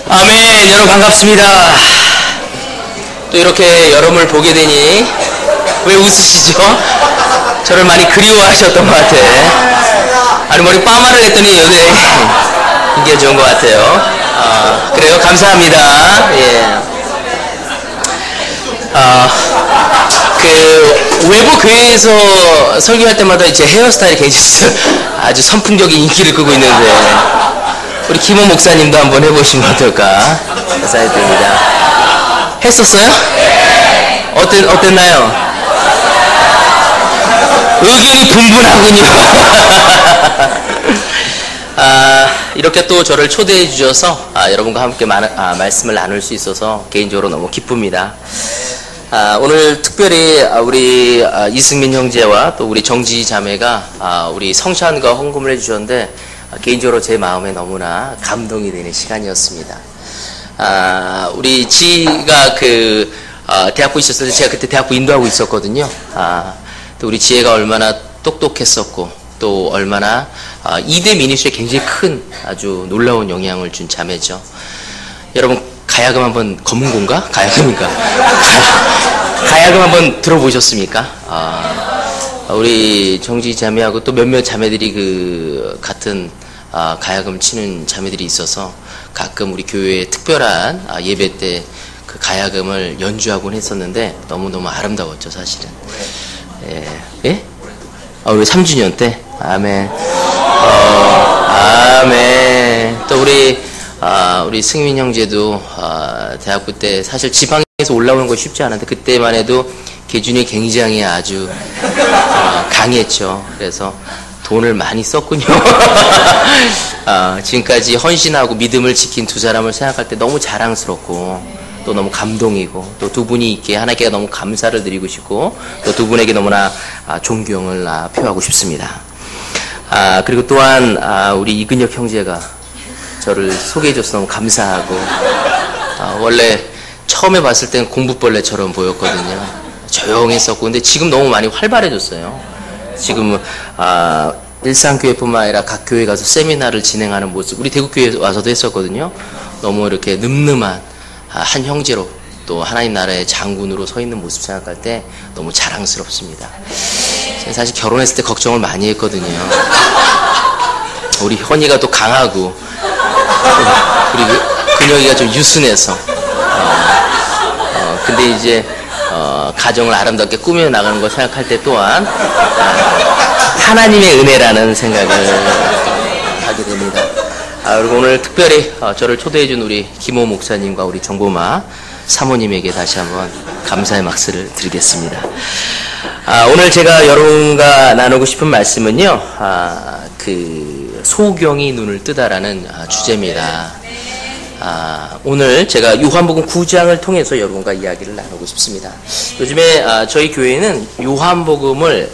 아멘. 여러분 반갑습니다. 또 이렇게 여러분을 보게 되니 왜 웃으시죠? 저를 많이 그리워하셨던 것 같아. 아니 머리 빠마를 했더니 요새 이게 좋은 것 같아요. 그래요. 감사합니다. 예. 그 외부 교회에서 설교할 때마다 이제 헤어스타일이 굉장히 아주 선풍적인 인기를 끄고 있는데 우리 김호 목사님도 한번 해보시면 어떨까 생각됩니다. 했었어요? 어땠나요? 의견이 분분하군요. 이렇게 또 저를 초대해 주셔서 여러분과 함께 말씀을 나눌 수 있어서 개인적으로 너무 기쁩니다. 오늘 특별히 우리 이승민 형제와 또 우리 정지 자매가 우리 성찬과 헌금을 해주셨는데 개인적으로 제 마음에 너무나 감동이 되는 시간이었습니다. 우리 지가 대학부 있었을 때 제가 그때 대학부 인도하고 있었거든요. 또 우리 지혜가 얼마나 똑똑했었고 또 얼마나 이대 미니스트리에 굉장히 큰 아주 놀라운 영향을 준 자매죠. 여러분 가야금 한번 검은고인가? 가야금인가? 가야금 한번 들어보셨습니까? 우리 정지 자매하고 또 몇몇 자매들이 같은 가야금 치는 자매들이 있어서 가끔 우리 교회에 특별한 예배 때 그 가야금을 연주하곤 했었는데 너무너무 아름다웠죠, 사실은. 예? 우리 3주년 때? 아멘. 아멘. 또 우리 승민 형제도 대학부 때 사실 지방에서 올라오는 거 쉽지 않은데 그때만 해도 계준이 굉장히 아주 강했죠. 그래서 돈을 많이 썼군요. 지금까지 헌신하고 믿음을 지킨 두 사람을 생각할 때 너무 자랑스럽고 또 너무 감동이고 또 두 분이 있기에 하나님께 너무 감사를 드리고 싶고 또 두 분에게 너무나 존경을 표하고 싶습니다. 그리고 또한 우리 이근혁 형제가 저를 소개해줘서 너무 감사하고 원래 처음에 봤을 땐 공부벌레처럼 보였거든요. 조용했었고 근데 지금 너무 많이 활발해졌어요. 지금 일산교회뿐만 아니라 각 교회 가서 세미나를 진행하는 모습 우리 대구교회 와서도 했었거든요. 너무 이렇게 늠름한 한 형제로 또 하나님 나라의 장군으로 서 있는 모습 생각할 때 너무 자랑스럽습니다. 제가 사실 결혼했을 때 걱정을 많이 했거든요. 우리 현이가 또 강하고 그리고 근혁이가 좀 유순해서 근데 이제 가정을 아름답게 꾸며 나가는 걸 생각할 때 또한 하나님의 은혜라는 생각을 하게 됩니다. 그리고 오늘 특별히 저를 초대해준 우리 김호 목사님과 우리 정보마 사모님에게 다시 한번 감사의 박수를 드리겠습니다. 오늘 제가 여러분과 나누고 싶은 말씀은요, 소경이 눈을 뜨다라는 주제입니다. 오늘 제가 요한복음 9장을 통해서 여러분과 이야기를 나누고 싶습니다. 요즘에 저희 교회는 요한복음을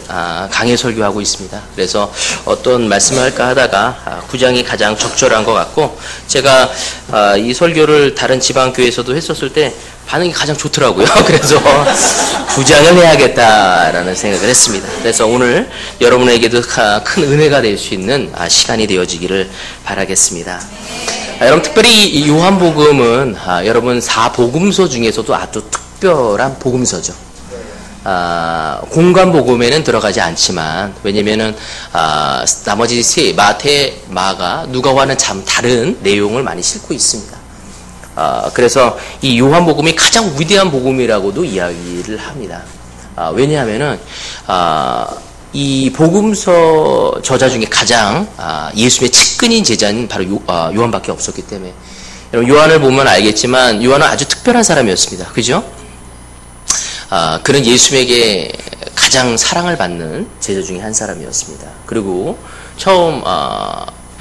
강해 설교하고 있습니다. 그래서 어떤 말씀을 할까 하다가 9장이 가장 적절한 것 같고 제가 이 설교를 다른 지방교회에서도 했었을 때 반응이 가장 좋더라고요. 그래서 9장을 해야겠다라는 생각을 했습니다. 그래서 오늘 여러분에게도 큰 은혜가 될 수 있는 시간이 되어지기를 바라겠습니다. 여러분 특별히 이 요한복음은 여러분 4복음서 중에서도 아주 특별한 복음서죠. 공관복음에는 들어가지 않지만 왜냐면은 나머지 마태, 마가, 누가와는 참 다른 내용을 많이 싣고 있습니다. 그래서 이 요한복음이 가장 위대한 복음이라고도 이야기를 합니다. 왜냐하면은 이 복음서 저자 중에 가장 예수님의 측근인 제자는 바로 요한밖에 없었기 때문에 여러분 요한을 보면 알겠지만 요한은 아주 특별한 사람이었습니다. 그죠? 그는 예수님에게 가장 사랑을 받는 제자 중에 한 사람이었습니다. 그리고 처음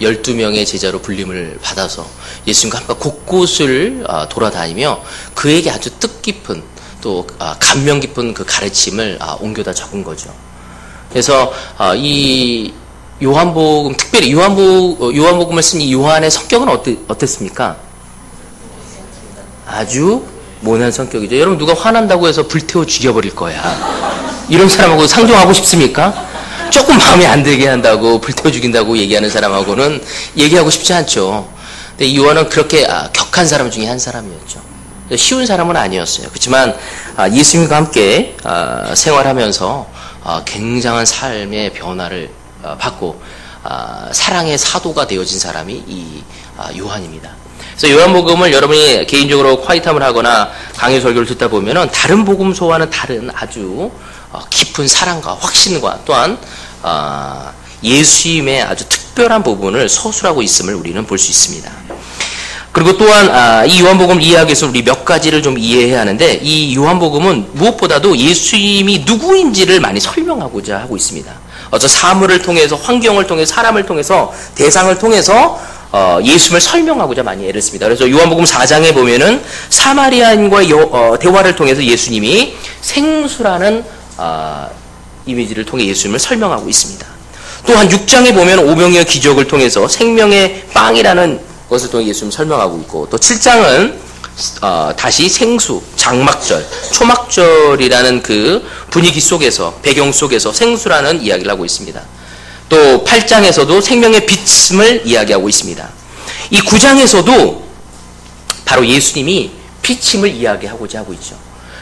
12명의 제자로 불림을 받아서 예수님과 함께 곳곳을 돌아다니며 그에게 아주 뜻깊은 또 감명 깊은 그 가르침을 옮겨다 적은 거죠. 그래서 이 요한복음 특별히 요한복음을 쓴 이 요한의 성격은 어땠습니까? 아주 모난 성격이죠. 여러분 누가 화난다고 해서 불태워 죽여버릴 거야. 이런 사람하고 상종하고 싶습니까? 조금 마음에 안 들게 한다고 불태워 죽인다고 얘기하는 사람하고는 얘기하고 싶지 않죠. 근데 이 요한은 그렇게 격한 사람 중에 한 사람이었죠. 쉬운 사람은 아니었어요. 그렇지만 예수님과 함께 생활하면서 굉장한 삶의 변화를 받고 사랑의 사도가 되어진 사람이 이 요한입니다. 그래서 요한복음을 여러분이 개인적으로 콰이탐을 하거나 강의 설교를 듣다 보면은 다른 복음서와는 다른 아주 깊은 사랑과 확신과 또한 예수님의 아주 특별한 부분을 서술하고 있음을 우리는 볼 수 있습니다. 그리고 또한 이 요한복음을 이해하기 위해서 우리 몇 가지를 좀 이해해야 하는데, 이 요한복음은 무엇보다도 예수님이 누구인지를 많이 설명하고자 하고 있습니다. 어떤 사물을 통해서, 환경을 통해서, 사람을 통해서, 대상을 통해서 예수님을 설명하고자 많이 애를 씁니다. 그래서 요한복음 4장에 보면은 사마리아인과의 대화를 통해서 예수님이 생수라는 이미지를 통해 예수님을 설명하고 있습니다. 또한 6장에 보면 오병이어 기적을 통해서 생명의 빵이라는 것을 통해 예수님을 설명하고 있고, 또 7장은 다시 생수, 장막절, 초막절이라는 그 분위기 속에서, 배경 속에서 생수라는 이야기를 하고 있습니다. 또 8장에서도 생명의 빛을 이야기하고 있습니다. 이 9장에서도 바로 예수님이 비침을 이야기하고자 하고 있죠.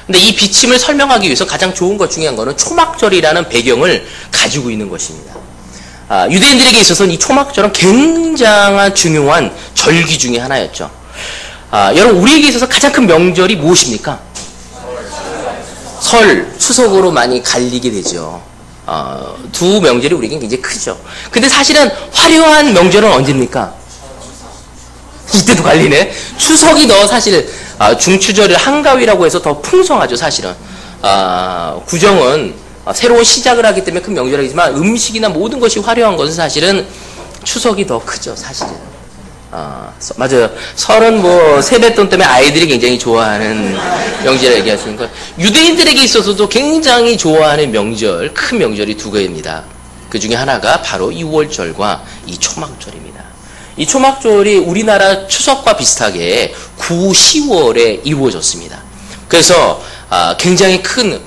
근데 이 비침을 설명하기 위해서 가장 좋은 것 중요한 것은 초막절이라는 배경을 가지고 있는 것입니다. 유대인들에게 있어서는 이 초막절은 굉장한 중요한 절기 중에 하나였죠. 여러분, 우리에게 있어서 가장 큰 명절이 무엇입니까? 설, 추석으로 많이 갈리게 되죠. 두 명절이 우리에겐 굉장히 크죠. 근데 사실은 화려한 명절은 언제입니까? 이때도 갈리네. 추석이 더 사실 중추절을 한가위라고 해서 더 풍성하죠. 사실은 구정은 새로운 시작을 하기 때문에 큰 명절이지만 음식이나 모든 것이 화려한 것은 사실은 추석이 더 크죠. 사실은 맞아요. 설은 뭐 세뱃돈 때문에 아이들이 굉장히 좋아하는 명절을 얘기하시니까, 유대인들에게 있어서도 굉장히 좋아하는 명절, 큰 명절이 두 개입니다. 그 중에 하나가 바로 6월절과 이 초막절입니다. 이 초막절이 우리나라 추석과 비슷하게 9, 10월에 이루어졌습니다. 그래서 굉장히 큰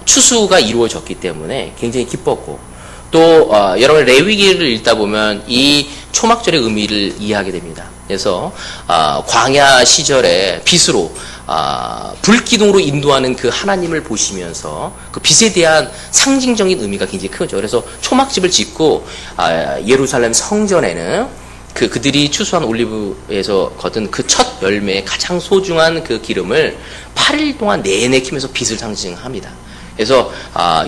추수가 이루어졌기 때문에 굉장히 기뻤고, 또 여러분 레위기를 읽다 보면 이 초막절의 의미를 이해하게 됩니다. 그래서 광야 시절에 빛으로 불기둥으로 인도하는 그 하나님을 보시면서 그 빛에 대한 상징적인 의미가 굉장히 크죠. 그래서 초막집을 짓고 예루살렘 성전에는 그들이 추수한 올리브에서 거둔 그 첫 열매의 가장 소중한 그 기름을 8일 동안 내내 키면서 빛을 상징합니다. 그래서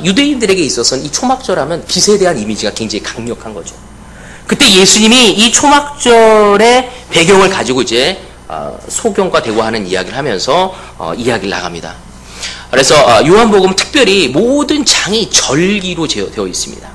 유대인들에게 있어서는 이 초막절하면 빛에 대한 이미지가 굉장히 강력한 거죠. 그때 예수님이 이 초막절의 배경을 가지고 이제 소경과 대화하는 이야기를 하면서 이야기를 나갑니다. 그래서 요한복음 특별히 모든 장이 절기로 되어 있습니다.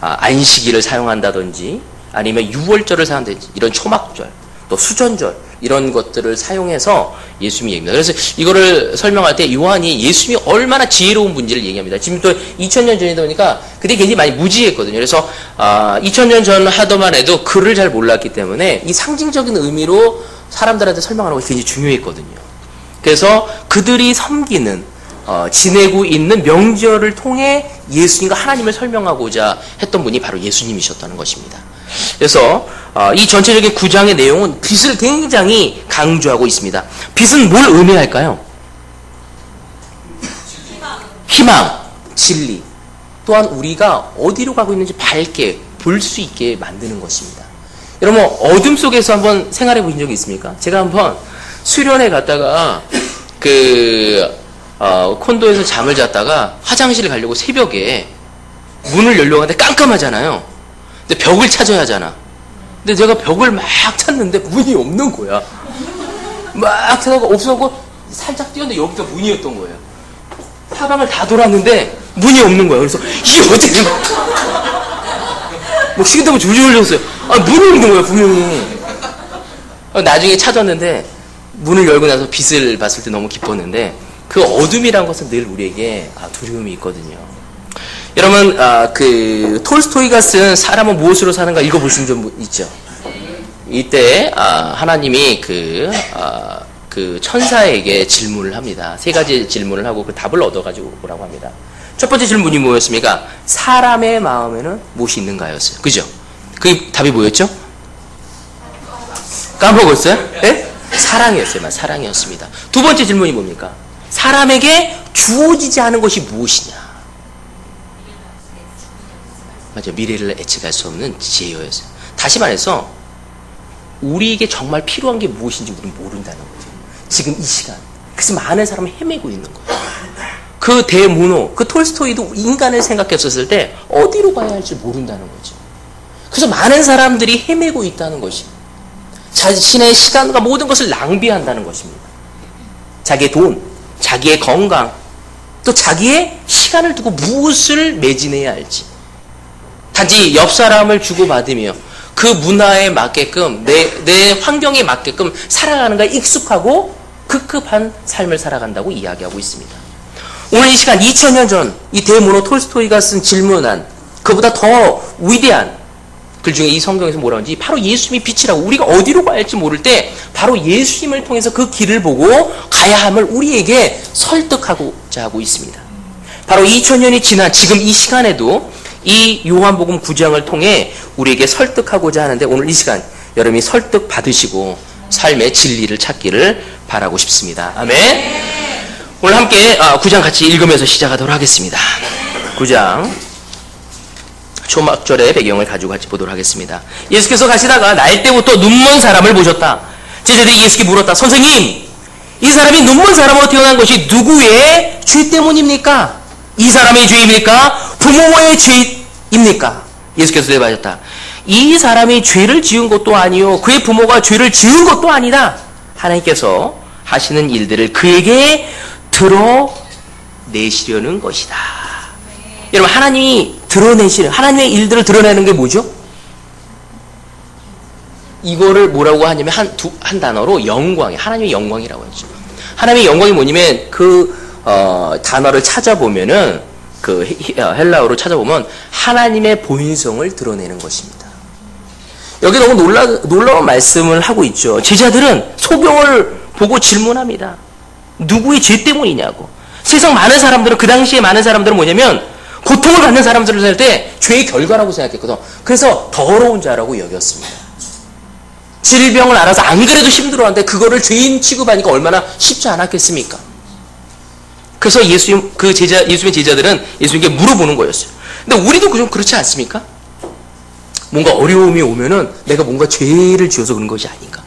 안식일을 사용한다든지 아니면 6월절을 사용한다든지 이런 초막절, 또 수전절 이런 것들을 사용해서 예수님이 얘기합니다. 그래서 이거를 설명할 때 요한이 예수님이 얼마나 지혜로운 분인지를 얘기합니다. 지금 또 2000년 전이다 보니까 그때 굉장히 많이 무지했거든요. 그래서 2000년 전 하더만 해도 글을 잘 몰랐기 때문에 이 상징적인 의미로 사람들한테 설명하는 것이 굉장히 중요했거든요. 그래서 그들이 섬기는 지내고 있는 명절을 통해 예수님과 하나님을 설명하고자 했던 분이 바로 예수님이셨다는 것입니다. 그래서 이 전체적인 9장의 내용은 빛을 굉장히 강조하고 있습니다. 빛은 뭘 의미할까요? 희망, 진리. 또한 우리가 어디로 가고 있는지 밝게 볼 수 있게 만드는 것입니다. 여러분, 어둠 속에서 한번 생활해 보신 적이 있습니까? 제가 한번 수련회 갔다가 콘도에서 잠을 잤다가 화장실을 가려고 새벽에 문을 열려고 하는데 깜깜하잖아요. 근데 벽을 찾아야 하잖아. 근데 제가 벽을 막 찾는데 문이 없는 거야. 막 찾아가 없어고 살짝 뛰었는데 여기가 문이었던 거예요. 사방을 다 돌았는데 문이 없는 거예요. 그래서 이게 어떻게 된 거야? 뭐 식은땀을 줄줄 흘렸어요. 문이 없는 거예요, 분명히. 나중에 찾았는데 문을 열고 나서 빛을 봤을 때 너무 기뻤는데, 그 어둠이란 것은 늘 우리에게 두려움이 있거든요. 여러분, 톨스토이가 쓴 사람은 무엇으로 사는가 읽어보신 적 있죠? 이때 하나님이 그 천사에게 질문을 합니다. 세 가지 질문을 하고 그 답을 얻어가지고 오라고 합니다. 첫 번째 질문이 뭐였습니까? 사람의 마음에는 무엇이 있는가였어요. 그죠? 그 답이 뭐였죠? 까먹었어요? 예? 사랑이었어요. 사랑이었습니다. 두 번째 질문이 뭡니까? 사람에게 주어지지 않은 것이 무엇이냐? 맞아, 미래를 예측할 수 없는 지혜였어요. 다시 말해서 우리에게 정말 필요한 게 무엇인지 우리는 모른다는 거죠. 지금 이 시간. 그래서 많은 사람은 헤매고 있는 거예요. 그 대문호, 그 톨스토이도 인간을 생각했었을 때 어디로 가야 할지 모른다는 거죠. 그래서 많은 사람들이 헤매고 있다는 것이 자신의 시간과 모든 것을 낭비한다는 것입니다. 자기의 돈, 자기의 건강, 또 자기의 시간을 두고 무엇을 매진해야 할지. 단지 옆 사람을 주고받으며 그 문화에 맞게끔 내 환경에 맞게끔 살아가는 것에 익숙하고 급급한 삶을 살아간다고 이야기하고 있습니다. 오늘 이 시간 2000년 전 이 대문호 톨스토이가 쓴 질문한 그보다 더 위대한 글 중에 이 성경에서 뭐라고 하는지 바로 예수님이 빛이라고 우리가 어디로 가야 할지 모를 때 바로 예수님을 통해서 그 길을 보고 가야 함을 우리에게 설득하고자 하고 있습니다. 바로 2000년이 지난 지금 이 시간에도 이 요한복음 9장을 통해 우리에게 설득하고자 하는데 오늘 이 시간 여러분이 설득 받으시고 삶의 진리를 찾기를 바라고 싶습니다. 아멘. 오늘 함께 9장 같이 읽으면서 시작하도록 하겠습니다. 9장 초막절의 배경을 가지고 같이 보도록 하겠습니다. 예수께서 가시다가 날 때부터 눈먼 사람을 보셨다. 제자들이 예수께 물었다. 선생님, 이 사람이 눈먼 사람으로 태어난 것이 누구의 죄 때문입니까? 이 사람의 죄입니까? 부모의 죄입니까? 예수께서 대답하셨다. 이 사람이 죄를 지은 것도 아니요 그의 부모가 죄를 지은 것도 아니다. 하나님께서 하시는 일들을 그에게 드러내시려는 것이다. 여러분, 하나님이 하나님의 일들을 드러내는 게 뭐죠? 이거를 뭐라고 하냐면 한 단어로 영광이에요. 하나님의 영광이라고 하죠. 하나님의 영광이 뭐냐면 단어를 찾아보면은 헬라어로 찾아보면 하나님의 본성을 드러내는 것입니다. 여기 너무 놀라운 말씀을 하고 있죠. 제자들은 소경을 보고 질문합니다. 누구의 죄 때문이냐고. 세상 많은 사람들은 그 당시에 많은 사람들은 뭐냐면 고통을 받는 사람들을 살 때 죄의 결과라고 생각했거든. 그래서 더러운 자라고 여겼습니다. 질병을 알아서 안 그래도 힘들어하는데 그거를 죄인 취급하니까 얼마나 쉽지 않았겠습니까? 그래서 예수님의 제자들은 예수님께 물어보는 거였어요. 근데 우리도 좀 그렇지 않습니까? 뭔가 어려움이 오면은 내가 뭔가 죄를 지어서 그런 것이 아닌가.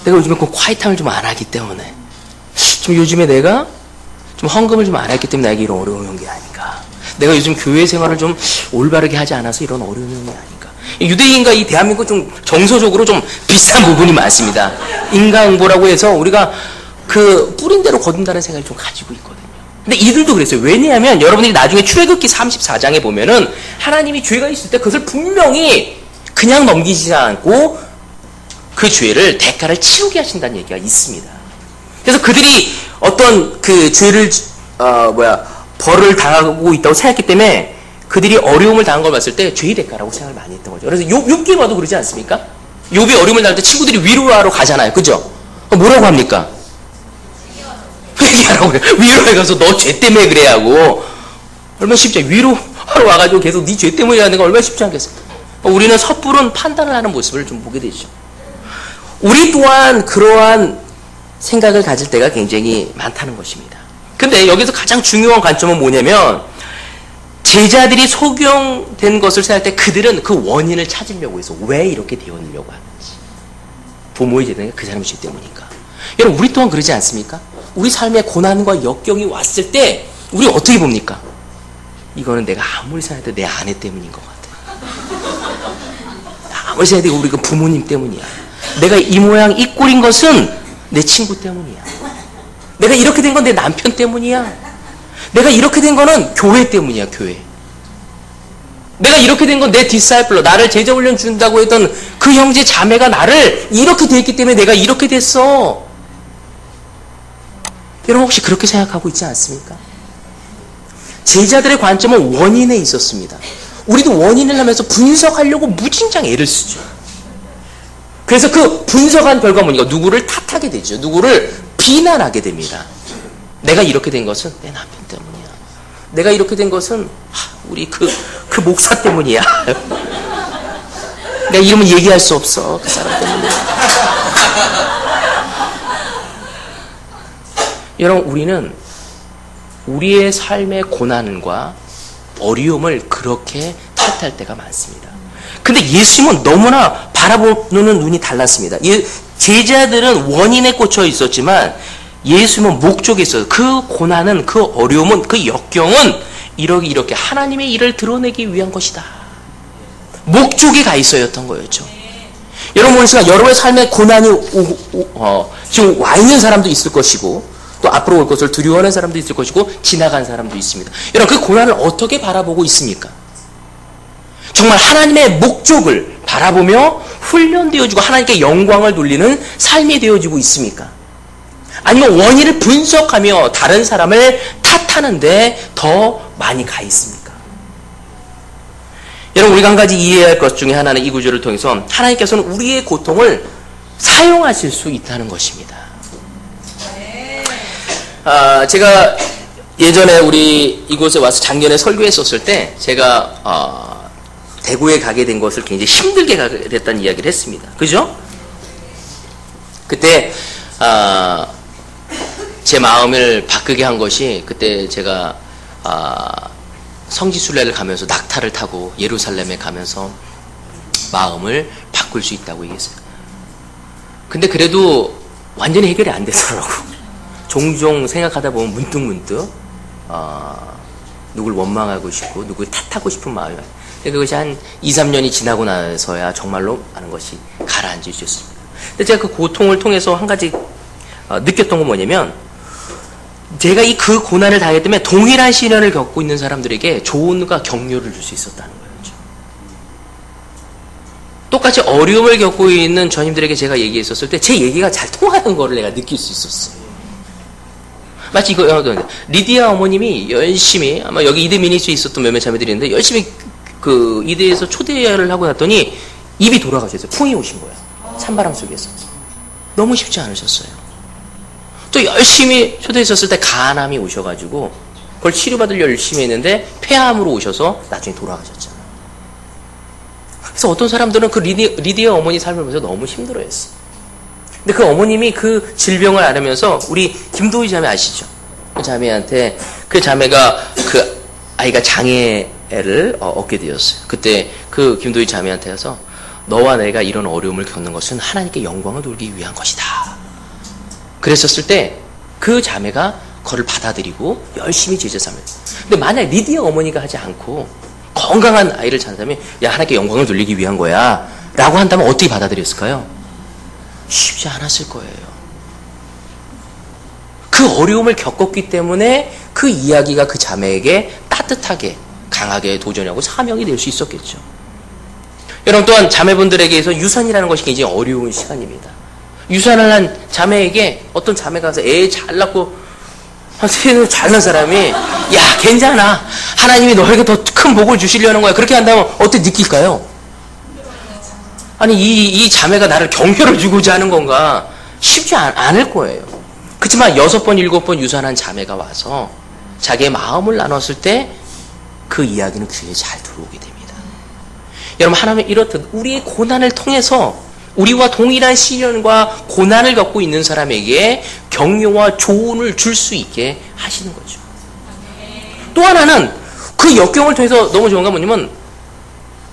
내가 요즘에 콰이타임을 좀 안 하기 때문에 좀 요즘에 내가 좀 헌금을 좀 안 했기 때문에 나에게 이런 어려움이 온 게 아닌가. 내가 요즘 교회 생활을 좀 올바르게 하지 않아서 이런 어려움이 온 게 아닌가. 유대인과 이 대한민국 좀 정서적으로 좀 비슷한 부분이 많습니다. 인간응보라고 해서 우리가 그 뿌린 대로 거둔다는 생각을 좀 가지고 있거든요. 근데 이들도 그랬어요. 왜냐하면 여러분들이 나중에 출애굽기 34장에 보면은 하나님이 죄가 있을 때 그것을 분명히 그냥 넘기지 않고 그 죄를 대가를 치르게 하신다는 얘기가 있습니다. 그래서 그들이 어떤 그 죄를 벌을 당하고 있다고 생각했기 때문에 그들이 어려움을 당한 걸 봤을 때 죄의 대가라고 생각을 많이 했던 거죠. 그래서 욥기 봐도 그러지 않습니까? 욥이 어려움을 당할 때 친구들이 위로하러 가잖아요. 그죠? 뭐라고 합니까? 회개하라고 그래. 위로해 가서 너 죄 때문에 그래 하고. 얼마나 쉽지. 위로하러 와가지고 계속 네 죄 때문에 하는 거 얼마나 쉽지 않겠어요. 우리는 섣부른 판단을 하는 모습을 좀 보게 되죠. 우리 또한 그러한 생각을 가질 때가 굉장히 많다는 것입니다. 근데 여기서 가장 중요한 관점은 뭐냐면 제자들이 소경된 것을 생각할 때 그들은 그 원인을 찾으려고 해서 왜 이렇게 되었느냐고 하는지. 부모의 죄가 그 사람의 죄 때문인가. 여러분, 우리 또한 그러지 않습니까? 우리 삶에 고난과 역경이 왔을 때 우리 어떻게 봅니까? 이거는 내가 아무리 생각해도 내 아내 때문인 것 같아. 아무리 생각해도 우리 그 부모님 때문이야. 내가 이 모양 이 꼴인 것은 내 친구 때문이야. 내가 이렇게 된 건 내 남편 때문이야. 내가 이렇게 된 거는 교회 때문이야, 교회. 내가 이렇게 된 건 내 디사이플러, 나를 제자훈련 준다고 했던 그 형제 자매가 나를 이렇게 됐기 때문에 내가 이렇게 됐어. 여러분 혹시 그렇게 생각하고 있지 않습니까? 제자들의 관점은 원인에 있었습니다. 우리도 원인을 하면서 분석하려고 무진장 애를 쓰죠. 그래서 그 분석한 결과 뭐니까 누구를 탓하게 되죠. 누구를 비난하게 됩니다. 내가 이렇게 된 것은 내 남편 때문이야. 내가 이렇게 된 것은 우리 그 목사 때문이야. 내가 이름은 얘기할 수 없어. 그 사람 때문이야. 여러분, 우리는 우리의 삶의 고난과 어려움을 그렇게 탓할 때가 많습니다. 근데 예수님은 너무나 바라보는 눈이 달랐습니다. 제자들은 원인에 꽂혀 있었지만 예수님은 목적에 있어요. 그 고난은, 그 어려움은, 그 역경은 이렇게 하나님의 일을 드러내기 위한 것이다. 목적에 가 있어였던 거였죠. 여러분, 오늘 시간 여러분의 삶에 고난이 지금 와 있는 사람도 있을 것이고 또 앞으로 올 것을 두려워하는 사람도 있을 것이고 지나간 사람도 있습니다. 여러분, 그 고난을 어떻게 바라보고 있습니까? 정말 하나님의 목적을 바라보며 훈련되어지고 하나님께 영광을 돌리는 삶이 되어지고 있습니까? 아니면 원인을 분석하며 다른 사람을 탓하는데 더 많이 가 있습니까? 여러분, 우리가 한 가지 이해해야 할 것 중에 하나는 이 구절을 통해서 하나님께서는 우리의 고통을 사용하실 수 있다는 것입니다. 제가 예전에 우리 이곳에 와서 작년에 설교했었을 때 제가 대구에 가게 된 것을 굉장히 힘들게 가게 됐다는 이야기를 했습니다. 그죠? 그때 제 마음을 바꾸게 한 것이 그때 제가 성지순례를 가면서 낙타를 타고 예루살렘에 가면서 마음을 바꿀 수 있다고 얘기했어요. 근데 그래도 완전히 해결이 안 되더라고. 종종 생각하다 보면 문득문득 누굴 원망하고 싶고 누굴 탓하고 싶은 마음이 와요. 근데 그것이 한 2, 3년이 지나고 나서야 정말로 많은 것이 가라앉을 수 있습니다. 근데 제가 그 고통을 통해서 한 가지 느꼈던 건 뭐냐면 제가 그 고난을 당했기 때문에 동일한 시련을 겪고 있는 사람들에게 조언과 격려를 줄 수 있었다는 거예요. 똑같이 어려움을 겪고 있는 전임들에게 제가 얘기했었을 때 제 얘기가 잘 통하는 거를 내가 느낄 수 있었어요. 마치 이거 리디아 어머님이 열심히 아마 여기 이대 미니스에 있었던 몇몇 자매들이 있는데 열심히 그 이대에서 초대를 하고 났더니 입이 돌아가셨어요. 풍이 오신 거야. 찬바람 속에서. 너무 쉽지 않으셨어요. 또 열심히 초대했었을 때 간암이 오셔가지고 그걸 치료받을 열심히 했는데 폐암으로 오셔서 나중에 돌아가셨잖아요. 그래서 어떤 사람들은 그 리디아 어머니 삶을 보면서 너무 힘들어했어. 근데 그 어머님이 그 질병을 앓으면서 우리 김도희 자매 아시죠? 그 자매한테 그 자매가 그 아이가 장애를 얻게 되었어요. 그때 그 김도희 자매한테 가서 너와 내가 이런 어려움을 겪는 것은 하나님께 영광을 돌리기 위한 것이다. 그랬었을 때 그 자매가 그걸 받아들이고 열심히 제자 삼을. 근데 만약 리디아 어머니가 하지 않고 건강한 아이를 찾는다면 야 하나님께 영광을 돌리기 위한 거야 라고 한다면 어떻게 받아들였을까요? 쉽지 않았을 거예요. 그 어려움을 겪었기 때문에 그 이야기가 그 자매에게 따뜻하게 강하게 도전하고 사명이 될 수 있었겠죠. 여러분 또한 자매분들에게서 유산이라는 것이 굉장히 어려운 시간입니다. 유산을 한 자매에게 어떤 자매가 가서 애 잘 낳고 한 세상 잘난 사람이 야 괜찮아 하나님이 너에게 더 큰 복을 주시려는 거야 그렇게 한다면 어떻게 느낄까요? 아니 이 자매가 나를 격려를 주고자 하는 건가 쉽지 않을 거예요. 그렇지만 6번 7번 유산한 자매가 와서 자기의 마음을 나눴을 때 그 이야기는 귀에 잘 들어오게 됩니다. 여러분 하나님은 이렇듯 우리의 고난을 통해서 우리와 동일한 시련과 고난을 겪고 있는 사람에게 격려와 조언을 줄 수 있게 하시는 거죠. 또 하나는 그 역경을 통해서 너무 좋은 건 뭐냐면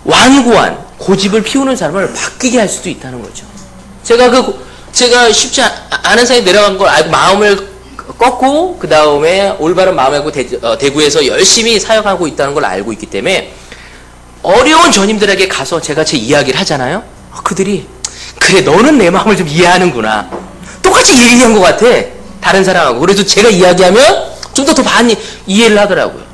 완고한 고집을 피우는 사람을 바뀌게 할 수도 있다는 거죠. 제가 쉽지 않은 사이에 내려간 걸 알고 마음을 꺾고 그 다음에 올바른 마음을 갖고 대구에서 열심히 사역하고 있다는 걸 알고 있기 때문에 어려운 전임들에게 가서 제가 제 이야기를 하잖아요. 그들이 그래 너는 내 마음을 좀 이해하는구나. 똑같이 얘기한 것 같아. 다른 사람하고. 그래서 제가 이야기하면 좀 더 많이 이해를 하더라고요.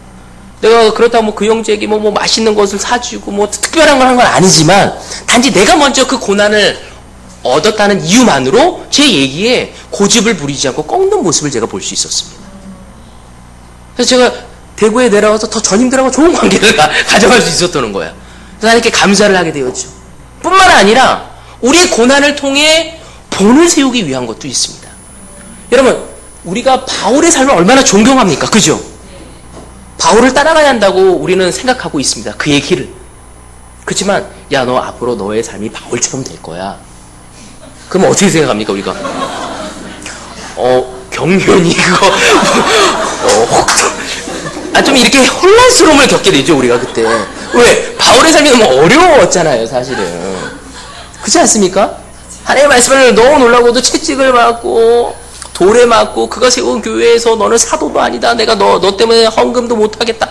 내가 그렇다고 뭐 그 형제에게 뭐 맛있는 것을 사주고 뭐 특별한 걸 한 건 아니지만 단지 내가 먼저 그 고난을 얻었다는 이유만으로 제 얘기에 고집을 부리지 않고 꺾는 모습을 제가 볼 수 있었습니다. 그래서 제가 대구에 내려와서 더 전임들하고 좋은 관계를 가져갈 수 있었다는 거야. 그래서 하나님께 감사를 하게 되었죠. 뿐만 아니라 우리의 고난을 통해 본을 세우기 위한 것도 있습니다. 여러분 우리가 바울의 삶을 얼마나 존경합니까? 그죠? 바울을 따라가야 한다고 우리는 생각하고 있습니다. 그의 길을. 그렇지만 야 너 앞으로 너의 삶이 바울처럼 될 거야. 그럼 어떻게 생각합니까, 우리가? 경련이 그거 좀 이렇게 혼란스러움을 겪게 되죠, 우리가 그때. 왜? 바울의 삶이 너무 어려웠잖아요, 사실은. 그렇지 않습니까? 하나님의 말씀을 너무 놀라고도 채찍을 맞고 돌에 맞고 그가 세운 교회에서 너는 사도도 아니다. 내가 너 때문에 헌금도 못하겠다.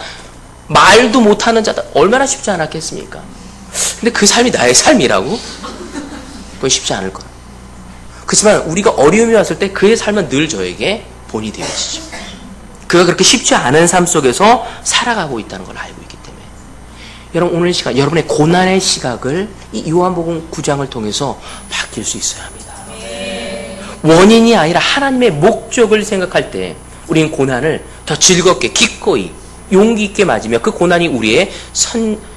말도 못하는 자다. 얼마나 쉽지 않았겠습니까? 근데 그 삶이 나의 삶이라고? 그건 쉽지 않을 거야. 그렇지만 우리가 어려움이 왔을 때 그의 삶은 늘 저에게 본이 되어지죠. 그가 그렇게 쉽지 않은 삶 속에서 살아가고 있다는 걸 알고 있기 때문에 여러분 오늘 시간 여러분의 고난의 시각을 이 요한복음 9장을 통해서 바뀔 수 있어야 합니다. 원인이 아니라 하나님의 목적을 생각할 때 우리는 고난을 더 즐겁게 기꺼이 용기 있게 맞으며 그 고난이 우리의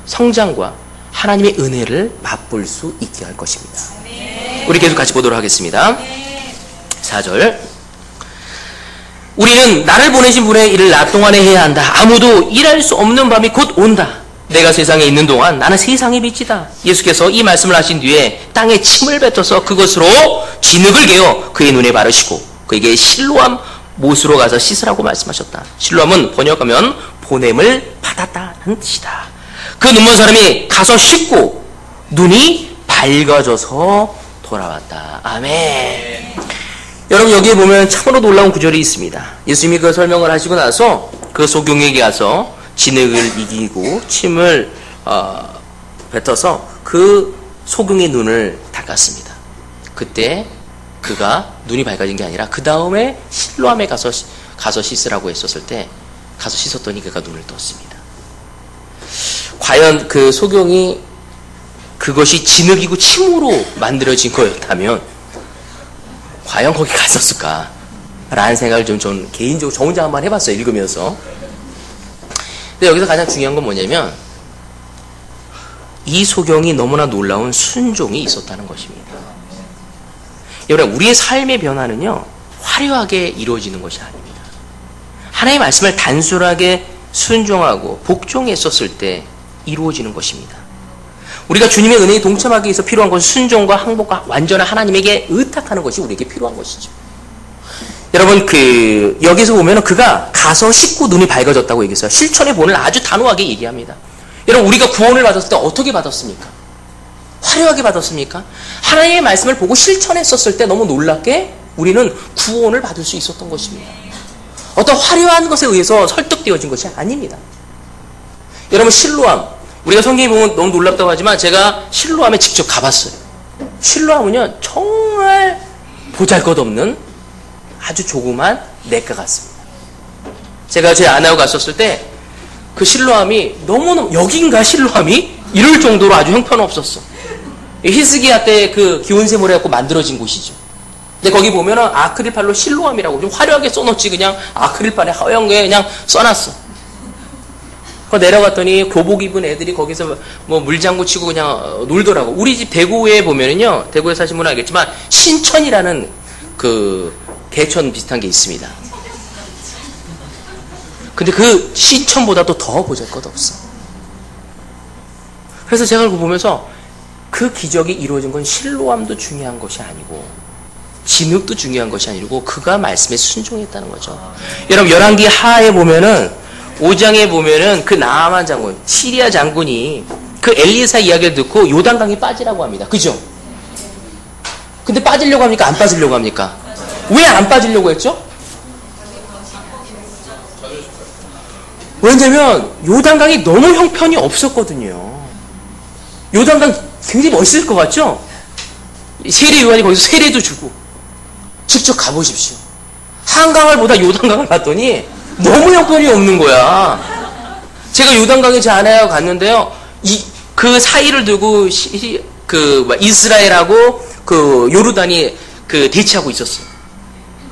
성장과 하나님의 은혜를 맛볼 수 있게 할 것입니다. 우리 계속 같이 보도록 하겠습니다. 4절 우리는 나를 보내신 분의 일을 낮 동안에 해야 한다. 아무도 일할 수 없는 밤이 곧 온다. 내가 세상에 있는 동안 나는 세상의 빛이다. 예수께서 이 말씀을 하신 뒤에 땅에 침을 뱉어서 그것으로 진흙을 개어 그의 눈에 바르시고 그에게 실로암 못으로 가서 씻으라고 말씀하셨다. 실로암은 번역하면 보냄을 받았다는 뜻이다. 그 눈먼 사람이 가서 씻고 눈이 밝아져서 돌아왔다. 아멘. 여러분 여기에 보면 참으로 놀라운 구절이 있습니다. 예수님이 그 설명을 하시고 나서 그 소경에게 가서 진흙을 이기고 침을 뱉어서 그 소경의 눈을 닦았습니다. 그때 그가 눈이 밝아진 게 아니라 그 다음에 실로암에 가서 씻으라고 했었을 때 가서 씻었더니 그가 눈을 떴습니다. 과연 그 소경이 그것이 진흙이고 침으로 만들어진 거였다면 과연 거기 갔었을까? 라는 생각을 좀 개인적으로 저 혼자 한번 해봤어요. 읽으면서. 근데 여기서 가장 중요한 건 뭐냐면 이 소경이 너무나 놀라운 순종이 있었다는 것입니다. 여러분 우리의 삶의 변화는요 화려하게 이루어지는 것이 아닙니다. 하나님의 말씀을 단순하게 순종하고 복종했었을 때 이루어지는 것입니다. 우리가 주님의 은혜에 동참하기 위해서 필요한 것은 순종과 항복과 완전한 하나님에게 의탁하는 것이 우리에게 필요한 것이죠. 여러분 여기서 보면 그가 가서 씻고 눈이 밝아졌다고 얘기했어요. 실천의 본을 아주 단호하게 얘기합니다. 여러분 우리가 구원을 받았을 때 어떻게 받았습니까? 화려하게 받았습니까? 하나님의 말씀을 보고 실천했었을 때 너무 놀랍게 우리는 구원을 받을 수 있었던 것입니다. 어떤 화려한 것에 의해서 설득되어진 것이 아닙니다. 여러분 실로암 우리가 성경에 보면 너무 놀랍다고 하지만 제가 실로암에 직접 가봤어요. 실로암은요 정말 보잘것없는 아주 조그만 냇가 같습니다. 제가 제 아내하고 갔었을 때 그 실로암이 너무너무 여긴가 실로암이 이럴 정도로 아주 형편없었어. 히스기야 때 그 기온세모를 갖고 만들어진 곳이죠. 근데 거기 보면은 아크릴팔로 실로암이라고 좀 화려하게 써놓지 그냥 아크릴팔에 하얀 게 그냥 써놨어. 그 내려갔더니 교복 입은 애들이 거기서 뭐 물장구 치고 그냥 놀더라고. 우리 집 대구에 보면은요, 대구에 사신 분은 알겠지만 신천이라는 그 개천 비슷한 게 있습니다. 근데 그 신천보다도 더 보잘것없어. 그래서 제가 그거 보면서 그 기적이 이루어진 건 실로암도 중요한 것이 아니고 진흙도 중요한 것이 아니고 그가 말씀에 순종했다는 거죠. 여러분 열왕기 하에 보면은 5장에 보면은 그 나아만 장군, 시리아 장군이 그 엘리사 이야기를 듣고 요단강에 빠지라고 합니다. 그죠? 근데 빠지려고 합니까? 안 빠지려고 합니까? 왜 안 빠지려고 했죠? 왜냐면 요단강이 너무 형편이 없었거든요. 요단강 굉장히 멋있을 것 같죠? 세례 요한이 거기서 세례도 주고 직접 가보십시오. 한강을 보다 요단강을 봤더니 너무 형편이 없는 거야. 제가 요단강에 제 아내하고 갔는데요. 그 사이를 두고 이스라엘하고 그 요르단이 그 대치하고 있었어요.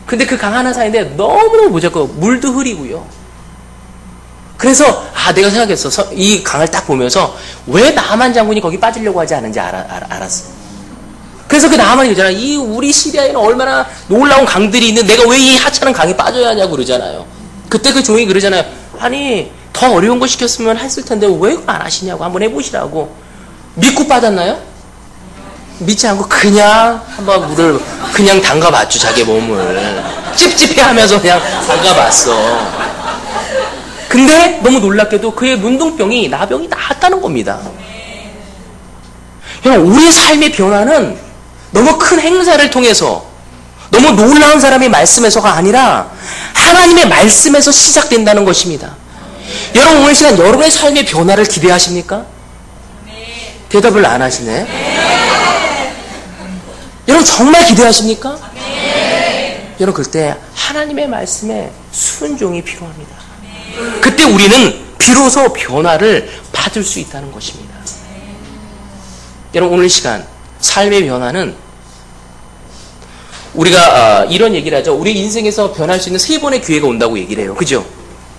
근데 그 강 하나 사이인데 너무너무 보자고 물도 흐리고요. 그래서 내가 생각했어. 이 강을 딱 보면서 왜 나만 장군이 거기 빠지려고 하지 않은지 알았어. 그래서 그 나만이 그러잖아. 이 우리 시리아에는 얼마나 놀라운 강들이 있는데 내가 왜 이 하찮은 강에 빠져야 하냐고 그러잖아요. 그때 그 종이 그러잖아요. 아니 더 어려운 거 시켰으면 했을 텐데 왜 안 하시냐고 한번 해보시라고. 믿고 빠졌나요? 믿지 않고 그냥 한번 물을 그냥 담가봤죠. 자기 몸을 찝찝해하면서 그냥 담가봤어. 근데 너무 놀랍게도 그의 문둥병이 나병이 나았다는 겁니다. 여러분, 우리의 삶의 변화는 너무 큰 행사를 통해서 너무 놀라운 사람의 말씀에서가 아니라 하나님의 말씀에서 시작된다는 것입니다. 여러분, 오늘 시간 여러분의 삶의 변화를 기대하십니까? 대답을 안 하시네. 여러분, 정말 기대하십니까? 여러분, 그때 하나님의 말씀에 순종이 필요합니다. 그때 우리는 비로소 변화를 받을 수 있다는 것입니다. 여러분, 오늘 시간 삶의 변화는 우리가 이런 얘기를 하죠. 우리 인생에서 변할 수 있는 3번의 기회가 온다고 얘기를 해요. 그죠?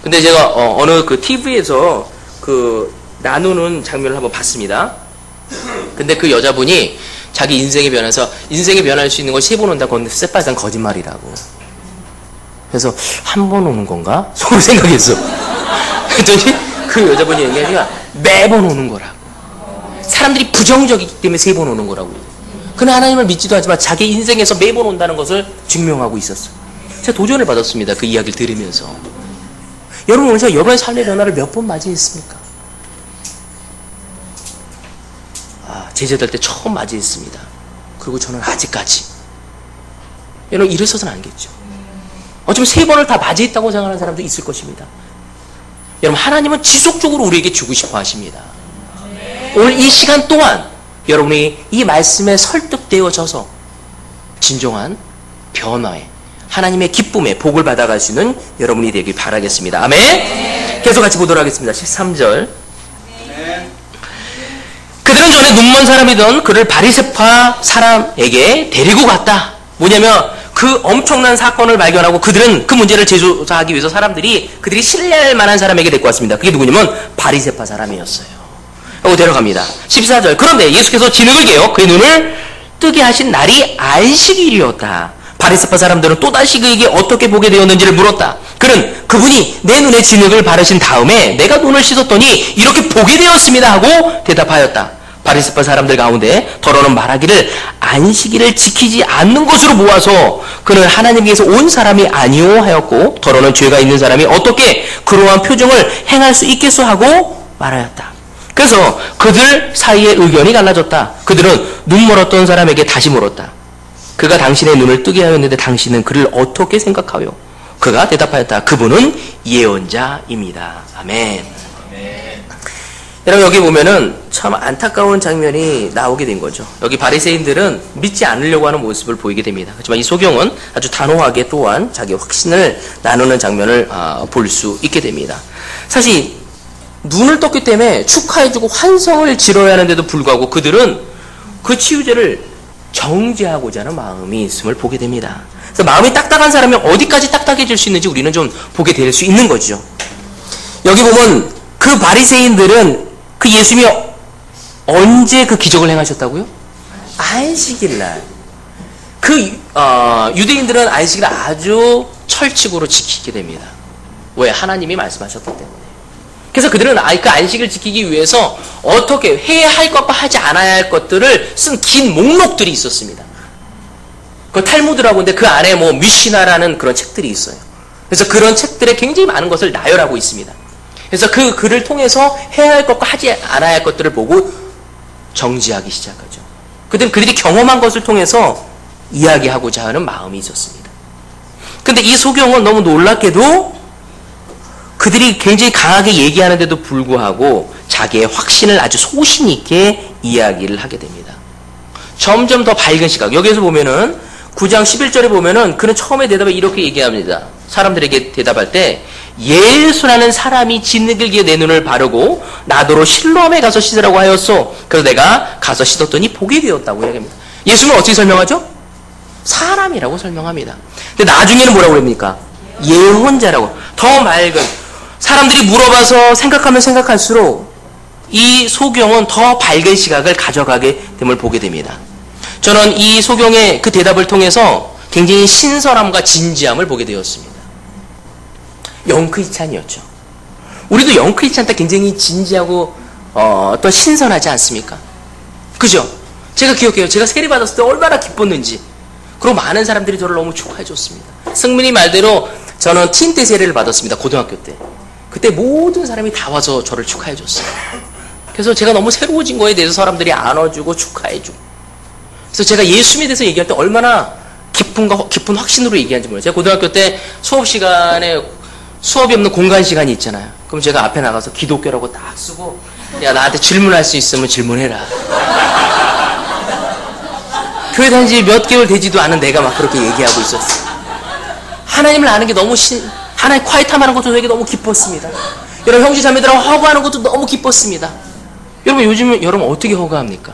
근데 제가 어느 그 TV에서 그 나누는 장면을 한번 봤습니다. 근데 그 여자분이 자기 인생이 변해서 인생이 변할 수 있는 거 3번 온다. 그건 새빨간 거짓말이라고. 그래서 한 번 오는 건가? 속으로 생각했어. 그랬더니 그 여자분이 얘기하니까 매번 오는 거라고. 사람들이 부정적이기 때문에 3번 오는 거라고. 그는 하나님을 믿지도 하지만 자기 인생에서 매번 온다는 것을 증명하고 있었어요. 제가 도전을 받았습니다. 그 이야기를 들으면서. 여러분, 오늘 제가 여러분의 삶의 변화를 몇 번 맞이했습니까? 제자될 때 처음 맞이했습니다. 그리고 저는 아직까지. 여러분, 이래서는 안 겠죠. 어쩌면 3번을 다 맞이했다고 생각하는 사람도 있을 것입니다. 여러분, 하나님은 지속적으로 우리에게 주고 싶어 하십니다. 오늘 이 시간 동안 여러분이 이 말씀에 설득되어져서 진정한 변화에 하나님의 기쁨에 복을 받아갈 수 있는 여러분이 되길 바라겠습니다. 아멘. 계속 같이 보도록 하겠습니다. 13절. 그들은 전에 눈먼 사람이던 그를 바리새파 사람에게 데리고 갔다. 뭐냐면 그 엄청난 사건을 발견하고 그들은 그 문제를 제조하기 위해서 그들이 신뢰할 만한 사람에게 데리고 왔습니다. 그게 누구냐면 바리새파 사람이었어요. 하고 데려갑니다. 14절. 그런데 예수께서 진흙을 개어 그의 눈을 뜨게 하신 날이 안식일이었다. 바리새파 사람들은 또다시 그에게 어떻게 보게 되었는지를 물었다. 그분이 내 눈에 진흙을 바르신 다음에 내가 눈을 씻었더니 이렇게 보게 되었습니다 하고 대답하였다. 바리새파 사람들 가운데 더러는 말하기를 안식일을 지키지 않는 것으로 모아서 그는 하나님께서 온 사람이 아니오 하였고 더러는 죄가 있는 사람이 어떻게 그러한 표정을 행할 수 있겠소 하고 말하였다. 그래서 그들 사이에 의견이 갈라졌다. 그들은 눈 멀었던 사람에게 다시 물었다. 그가 당신의 눈을 뜨게 하였는데 당신은 그를 어떻게 생각하요? 그가 대답하였다. 그분은 예언자입니다. 아멘. 여러분, 여기 보면은 참 안타까운 장면이 나오게 된 거죠. 여기 바리새인들은 믿지 않으려고 하는 모습을 보이게 됩니다. 하지만 이 소경은 아주 단호하게 또한 자기 확신을 나누는 장면을 볼 수 있게 됩니다. 사실 눈을 떴기 때문에 축하해주고 환성을 지러야 하는데도 불구하고 그들은 그 치유제를 정지하고자 하는 마음이 있음을 보게 됩니다. 그래서 마음이 딱딱한 사람이 어디까지 딱딱해질 수 있는지 우리는 좀 보게 될 수 있는 거죠. 여기 보면 그 바리새인들은 그 예수님이 언제 그 기적을 행하셨다고요? 안식일날. 유대인들은 안식일을 아주 철칙으로 지키게 됩니다. 왜? 하나님이 말씀하셨기 때문에. 그래서 그들은 그 안식을 지키기 위해서 어떻게 해야 할 것과 하지 않아야 할 것들을 쓴 긴 목록들이 있었습니다. 그 탈무드라고 하는데 그 안에 미시나라는 그런 책들이 있어요. 그래서 그런 책들에 굉장히 많은 것을 나열하고 있습니다. 그래서 그 글을 통해서 해야 할 것과 하지 않아야 할 것들을 보고 정지하기 시작하죠. 그들이 경험한 것을 통해서 이야기하고자 하는 마음이 있었습니다. 근데 이 소경은 너무 놀랍게도 그들이 굉장히 강하게 얘기하는데도 불구하고 자기의 확신을 아주 소신 있게 이야기를 하게 됩니다. 점점 더 밝은 시각. 여기에서 보면은 9장 11절에 보면은 그는 처음에 대답에 이렇게 얘기합니다. 사람들에게 대답할 때 예수라는 사람이 진흙을 기어 내 눈을 바르고 나더러 실로암에 가서 씻으라고 하였소. 그래서 내가 가서 씻었더니 보게 되었다고 이야기합니다. 예수는 어떻게 설명하죠? 사람이라고 설명합니다. 근데 나중에는 뭐라고 합니까? 예언자라고. 더 맑은. 사람들이 물어봐서 생각하면 생각할수록 이 소경은 더 밝은 시각을 가져가게 됨을 보게 됩니다. 저는 이 소경의 그 대답을 통해서 굉장히 신선함과 진지함을 보게 되었습니다. 영크리스찬이었죠. 우리도 영크리스찬 때 굉장히 진지하고 또 신선하지 않습니까? 그죠? 제가 기억해요. 제가 세례 받았을 때 얼마나 기뻤는지. 그리고 많은 사람들이 저를 너무 축하해 줬습니다. 승민이 말대로 저는 팀 때 세례를 받았습니다. 고등학교 때. 그때 모든 사람이 다 와서 저를 축하해 줬어요. 그래서 제가 너무 새로워진 거에 대해서 사람들이 안아주고 축하해 주고. 그래서 제가 예수님에 대해서 얘기할 때 얼마나 깊은 확신으로 얘기하는지 몰라요. 제가 고등학교 때 수업 시간에 수업이 없는 공간 시간이 있잖아요. 그럼 제가 앞에 나가서 기독교라고 딱 쓰고, 야, 나한테 질문할 수 있으면 질문해라. 교회 다닌 지 몇 개월 되지도 않은 내가 막 그렇게 얘기하고 있었어. 하나님을 아는 게 너무 하나님 콰이트함 하는 것도 되게 너무 기뻤습니다. 여러분, 형제 자매들하고 허구하는 것도 너무 기뻤습니다. 여러분, 요즘은 여러분 어떻게 허구합니까?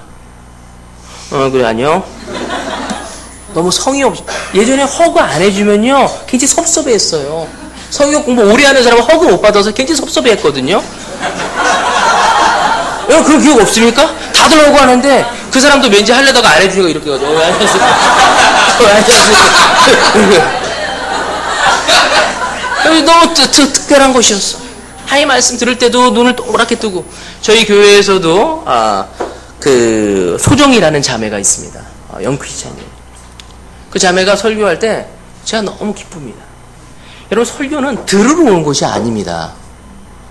그래, 아니요. 너무 성의 없이. 예전에 허구 안 해주면요, 굉장히 섭섭해했어요. 성경 공부 오래 하는 사람은 허구 못 받아서 굉장히 섭섭해했거든요. 여러분, 그런 기억 없습니까? 다들 허구하는데 그 사람도 왠지 하려다가 안 해주니까 이렇게 가지고 왜 안녕하세요. 너무 특별한 것이었어. 하나님 말씀 들을 때도 눈을 동그랗게 뜨고. 저희 교회에서도 그 소정이라는 자매가 있습니다. 영크리스찬이에요. 그 자매가 설교할 때 제가 너무 기쁩니다. 여러분, 설교는 들으러 오는 것이 아닙니다.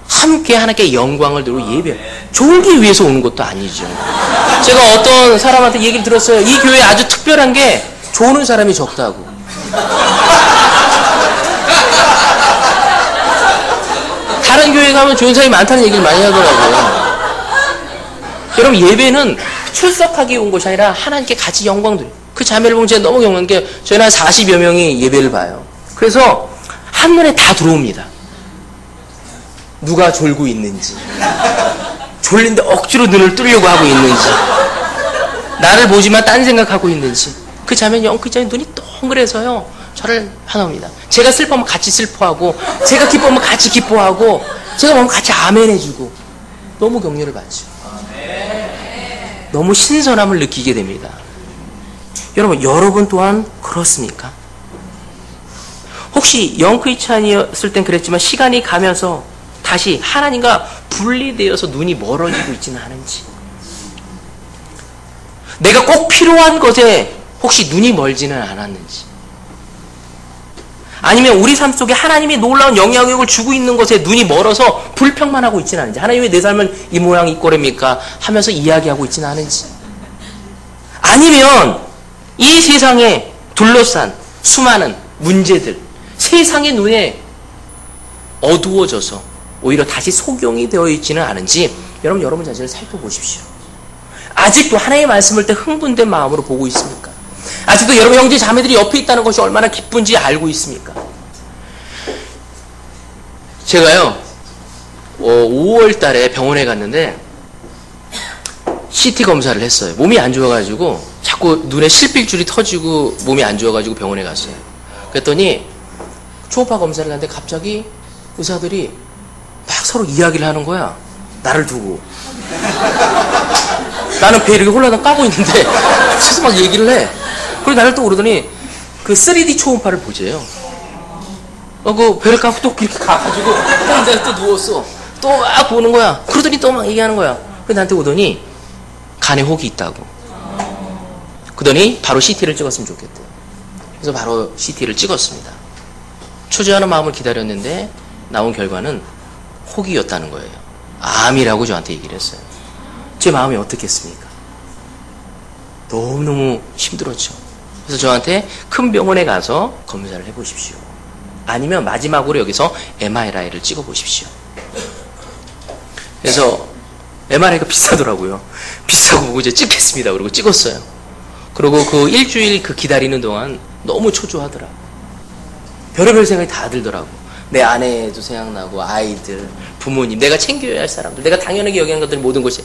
함께 하나님께 영광을 들고 예배, 졸기 위해서 오는 것도 아니죠. 제가 어떤 사람한테 얘기를 들었어요. 이 교회 아주 특별한 게 조는 사람이 적다고. 다른 교회 가면 좋은 사람이 많다는 얘기를 많이 하더라고요. 여러분, 예배는 출석하기 온 것이 아니라 하나님께 같이 영광 드려요. 그 자매를 보면 제가 너무 경험한 게, 저희는 한 40여 명이 예배를 봐요. 그래서 한눈에 다 들어옵니다. 누가 졸고 있는지, 졸린데 억지로 눈을 뜨려고 하고 있는지, 나를 보지만 딴 생각하고 있는지. 그 자매는 영크리스찬이 눈이 동그래서요, 저를 환호합니다. 제가 슬퍼하면 같이 슬퍼하고, 제가 기뻐하면 같이 기뻐하고, 제가 보면 같이 아멘 해주고. 너무 격려를 받죠. 너무 신선함을 느끼게 됩니다. 여러분 또한 그렇습니까? 혹시 영크리스찬이었을 땐 그랬지만 시간이 가면서 다시 하나님과 분리되어서 눈이 멀어지고 있지는 않은지, 내가 꼭 필요한 것에 혹시 눈이 멀지는 않았는지, 아니면 우리 삶 속에 하나님이 놀라운 영향력을 주고 있는 것에 눈이 멀어서 불평만 하고 있지는 않은지, 하나님 왜 내 삶은 이 모양 이 꼴입니까 하면서 이야기하고 있지는 않은지, 아니면 이 세상에 둘러싼 수많은 문제들, 세상의 눈에 어두워져서 오히려 다시 소경이 되어 있지는 않은지, 여러분 자신을 살펴보십시오. 아직도 하나님의 말씀을 때 흥분된 마음으로 보고 있습니까? 아직도 여러분 형제 자매들이 옆에 있다는 것이 얼마나 기쁜지 알고 있습니까? 제가요 5월 달에 병원에 갔는데 CT 검사를 했어요. 몸이 안 좋아가지고 자꾸 눈에 실핏줄이 터지고 몸이 안 좋아가지고 병원에 갔어요. 그랬더니 초음파 검사를 하는데 갑자기 의사들이 막 서로 이야기를 하는 거야. 나를 두고. 나는 배 이렇게 홀라당 까고 있는데 계속 막 얘기를 해. 그리고 나를 또 그러더니 그 3D 초음파를 보재요. 그 배를 까고 또 이렇게 가가지고 내가 또 누웠어. 또 막 보는 거야. 그러더니 또 막 얘기하는 거야. 그래서 나한테 오더니 간에 혹이 있다고. 그러더니 바로 CT를 찍었으면 좋겠대요. 그래서 바로 CT를 찍었습니다. 초조하는 마음을 기다렸는데 나온 결과는 혹이었다는 거예요. 암이라고 저한테 얘기를 했어요. 제 마음이 어떻겠습니까? 너무너무 힘들었죠. 그래서 저한테 큰 병원에 가서 검사를 해보십시오. 아니면 마지막으로 여기서 MRI를 찍어보십시오. 그래서 MRI가 비싸더라고요. 비싸고 보고 이제 찍겠습니다. 그리고 찍었어요. 그리고 그 일주일 그 기다리는 동안 너무 초조하더라. 별의별 생각이 다 들더라고. 내 아내도 생각나고, 아이들, 부모님, 내가 챙겨야 할 사람들, 내가 당연하게 여기는 것들 모든 것이.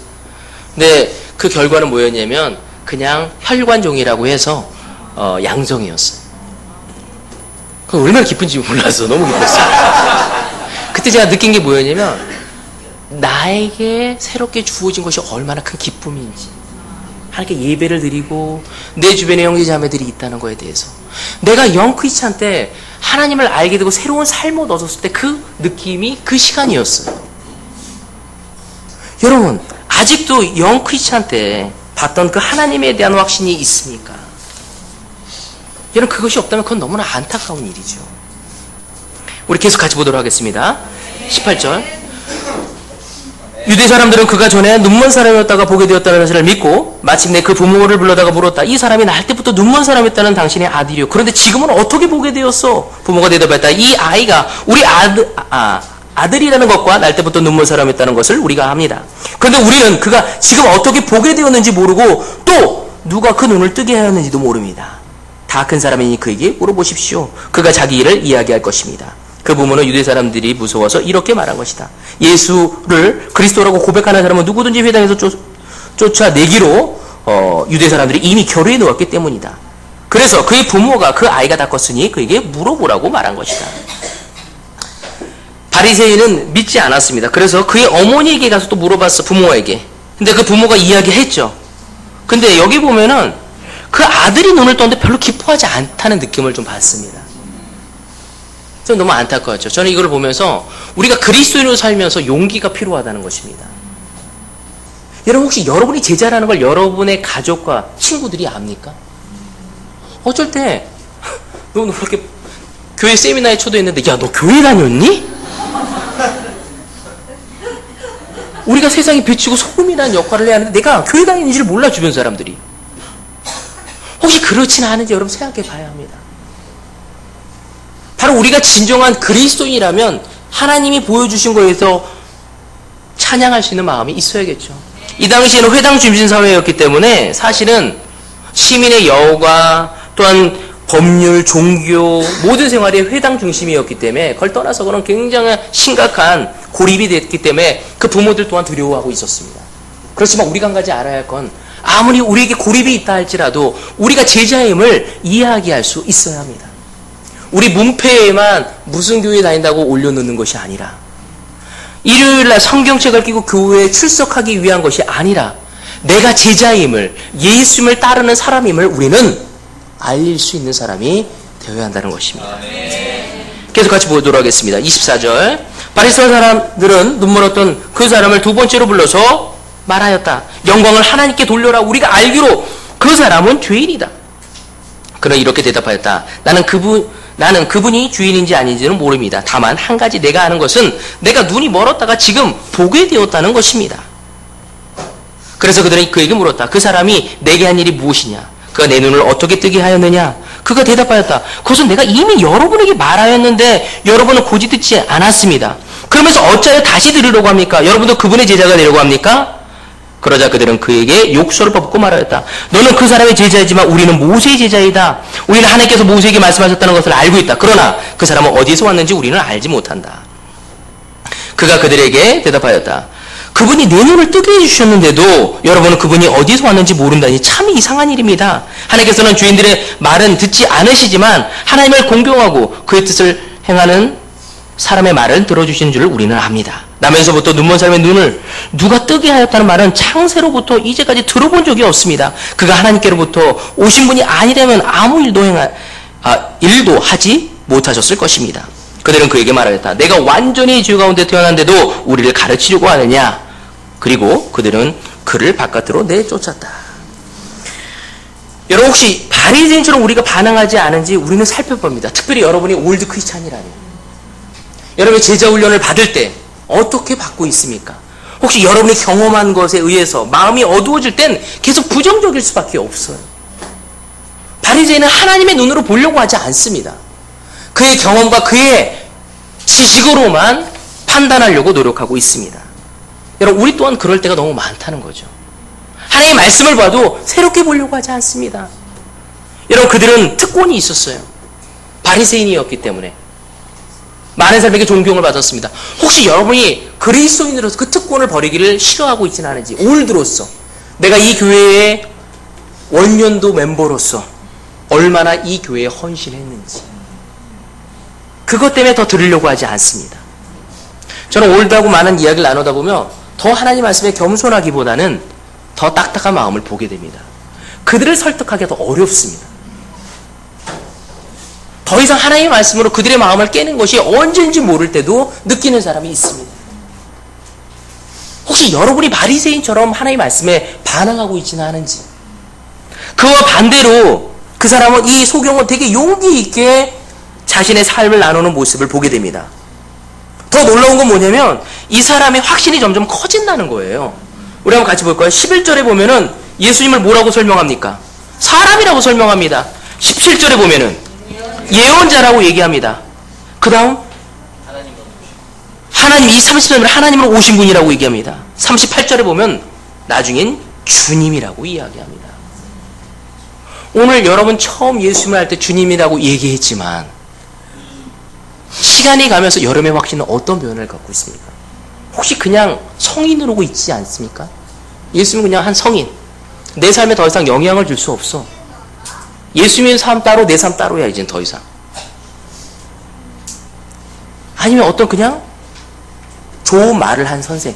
근데 그 결과는 뭐였냐면 그냥 혈관종이라고 해서 양성이었어요. 그 얼마나 기쁜지 몰랐어. 너무 기뻤어요. 그때 제가 느낀 게 뭐였냐면 나에게 새롭게 주어진 것이 얼마나 큰 기쁨인지, 하나님께 예배를 드리고 내 주변에 형제 자매들이 있다는 거에 대해서, 내가 영크리스찬 때 하나님을 알게 되고 새로운 삶을 얻었을 때 그 느낌이 그 시간이었어요. 여러분, 아직도 영크리스찬 때 봤던 그 하나님에 대한 확신이 있습니까? 여러분, 그것이 없다면 그건 너무나 안타까운 일이죠. 우리 계속 같이 보도록 하겠습니다. 18절. 유대 사람들은 그가 전에 눈먼 사람이었다가 보게 되었다는 것을 믿고 마침내 그 부모를 불러다가 물었다. 이 사람이 날 때부터 눈먼 사람이었다는 당신의 아들이요. 그런데 지금은 어떻게 보게 되었어? 부모가 대답했다. 이 아이가 우리 아들이라는 것과 날 때부터 눈먼 사람이었다는 것을 우리가 압니다. 그런데 우리는 그가 지금 어떻게 보게 되었는지 모르고 또 누가 그 눈을 뜨게 하였는지도 모릅니다. 다 큰 사람이니 그에게 물어보십시오. 그가 자기 일을 이야기할 것입니다. 그 부모는 유대 사람들이 무서워서 이렇게 말한 것이다. 예수를 그리스도라고 고백하는 사람은 누구든지 회당에서 쫓아내기로 유대 사람들이 이미 결의해 놓았기 때문이다. 그래서 그의 부모가 그 아이가 다 컸으니 그에게 물어보라고 말한 것이다. 바리새인은 믿지 않았습니다. 그래서 그의 어머니에게 가서 또 물어봤어, 부모에게. 근데 그 부모가 이야기했죠. 근데 여기 보면은 그 아들이 눈을 떴는데 별로 기뻐하지 않다는 느낌을 좀 받습니다. 좀 너무 안타까웠죠. 저는 이걸 보면서 우리가 그리스도인으로 살면서 용기가 필요하다는 것입니다. 여러분, 혹시 여러분이 제자라는 걸 여러분의 가족과 친구들이 압니까? 어쩔 때 너 그렇게 교회 세미나에 초대했는데 야, 너 교회 다녔니? 우리가 세상에 비치고 소금이라는 역할을 해야 하는데 내가 교회 다니는지를 몰라, 주변 사람들이. 혹시 그렇지는 않은지 여러분 생각해 봐야 합니다. 바로 우리가 진정한 그리스도인이라면 하나님이 보여주신 거에서 찬양할 수 있는 마음이 있어야겠죠. 이 당시에는 회당 중심 사회였기 때문에 사실은 시민의 여가 또한 법률, 종교 모든 생활이 회당 중심이었기 때문에 그걸 떠나서 그런 굉장히 심각한 고립이 됐기 때문에 그 부모들 또한 두려워하고 있었습니다. 그렇지만 우리가 한 가지 알아야 할 건 아무리 우리에게 고립이 있다 할지라도 우리가 제자임을 이야기할 수 있어야 합니다. 우리 문패에만 무슨 교회 다닌다고 올려놓는 것이 아니라 일요일날 성경책을 끼고 교회에 출석하기 위한 것이 아니라 내가 제자임을, 예수님을 따르는 사람임을 우리는 알릴 수 있는 사람이 되어야 한다는 것입니다. 계속 같이 보도록 하겠습니다. 24절. 바리새인 사람들은 눈물었던 그 사람을 두 번째로 불러서 말하였다. 영광을 하나님께 돌려라. 우리가 알기로 그 사람은 죄인이다. 그는 이렇게 대답하였다. 나는 그분이 주인인지 아닌지는 모릅니다. 다만 한 가지 내가 아는 것은 내가 눈이 멀었다가 지금 보게 되었다는 것입니다. 그래서 그들은 그에게 물었다. 그 사람이 내게 한 일이 무엇이냐? 그가 내 눈을 어떻게 뜨게 하였느냐? 그가 대답하였다. 그것은 내가 이미 여러분에게 말하였는데 여러분은 고지 듣지 않았습니다. 그러면서 어찌하여 다시 들으려고 합니까? 여러분도 그분의 제자가 되려고 합니까? 그러자 그들은 그에게 욕설을 퍼붓고 말하였다. 너는 그 사람의 제자이지만 우리는 모세의 제자이다. 우리는 하나님께서 모세에게 말씀하셨다는 것을 알고 있다. 그러나 그 사람은 어디서 왔는지 우리는 알지 못한다. 그가 그들에게 대답하였다. 그분이 내 눈을 뜨게 해주셨는데도 여러분은 그분이 어디서 왔는지 모른다니 참 이상한 일입니다. 하나님께서는 죄인들의 말은 듣지 않으시지만 하나님을 공경하고 그의 뜻을 행하는 사람의 말을 들어주시는 줄을 우리는 압니다. 나면서부터 눈먼 사람의 눈을 누가 뜨게 하였다는 말은 창세로부터 이제까지 들어본 적이 없습니다. 그가 하나님께로부터 오신 분이 아니라면 아무 일도 하지 못하셨을 것입니다. 그들은 그에게 말하였다. 내가 완전히 죄 가운데 태어난데도 우리를 가르치려고 하느냐? 그리고 그들은 그를 바깥으로 내쫓았다. 여러분, 혹시 바리새인처럼 우리가 반응하지 않은지 우리는 살펴봅니다. 특별히 여러분이 올드 크리스찬이라면 여러분이 제자 훈련을 받을 때 어떻게 받고 있습니까? 혹시 여러분이 경험한 것에 의해서 마음이 어두워질 땐 계속 부정적일 수밖에 없어요. 바리새인은 하나님의 눈으로 보려고 하지 않습니다. 그의 경험과 그의 지식으로만 판단하려고 노력하고 있습니다. 여러분, 우리 또한 그럴 때가 너무 많다는 거죠. 하나님의 말씀을 봐도 새롭게 보려고 하지 않습니다. 여러분, 그들은 특권이 있었어요. 바리새인이었기 때문에 많은 사람에게 존경을 받았습니다. 혹시 여러분이 그리스도인으로서 그 특권을 버리기를 싫어하고 있지는 않은지, 올드로서 내가 이 교회의 원년도 멤버로서 얼마나 이 교회에 헌신했는지 그것 때문에 더 들으려고 하지 않습니다. 저는 올드하고 많은 이야기를 나누다 보면 더 하나님 말씀에 겸손하기보다는 더 딱딱한 마음을 보게 됩니다. 그들을 설득하기가 더 어렵습니다. 더 이상 하나님의 말씀으로 그들의 마음을 깨는 것이 언제인지 모를 때도 느끼는 사람이 있습니다. 혹시 여러분이 바리새인처럼 하나님의 말씀에 반항하고 있지는 않은지. 그와 반대로 그 사람은 이 소경은 되게 용기 있게 자신의 삶을 나누는 모습을 보게 됩니다. 더 놀라운 건 뭐냐면 이 사람의 확신이 점점 커진다는 거예요. 우리 한번 같이 볼까요? 11절에 보면은 예수님을 뭐라고 설명합니까? 사람이라고 설명합니다. 17절에 보면은 예언자라고 얘기합니다. 그 다음 하나님, 이 30절에 하나님으로 오신 분이라고 얘기합니다. 38절에 보면 나중엔 주님이라고 이야기합니다. 오늘 여러분 처음 예수님을 할 때 주님이라고 얘기했지만 시간이 가면서 여러분의 확신은 어떤 변화를 갖고 있습니까? 혹시 그냥 성인으로 있지 않습니까? 예수님은 그냥 한 성인. 내 삶에 더 이상 영향을 줄 수 없어. 예수님의 삶 따로 내 삶 따로야 이젠 더 이상. 아니면 어떤 그냥 좋은 말을 한 선생.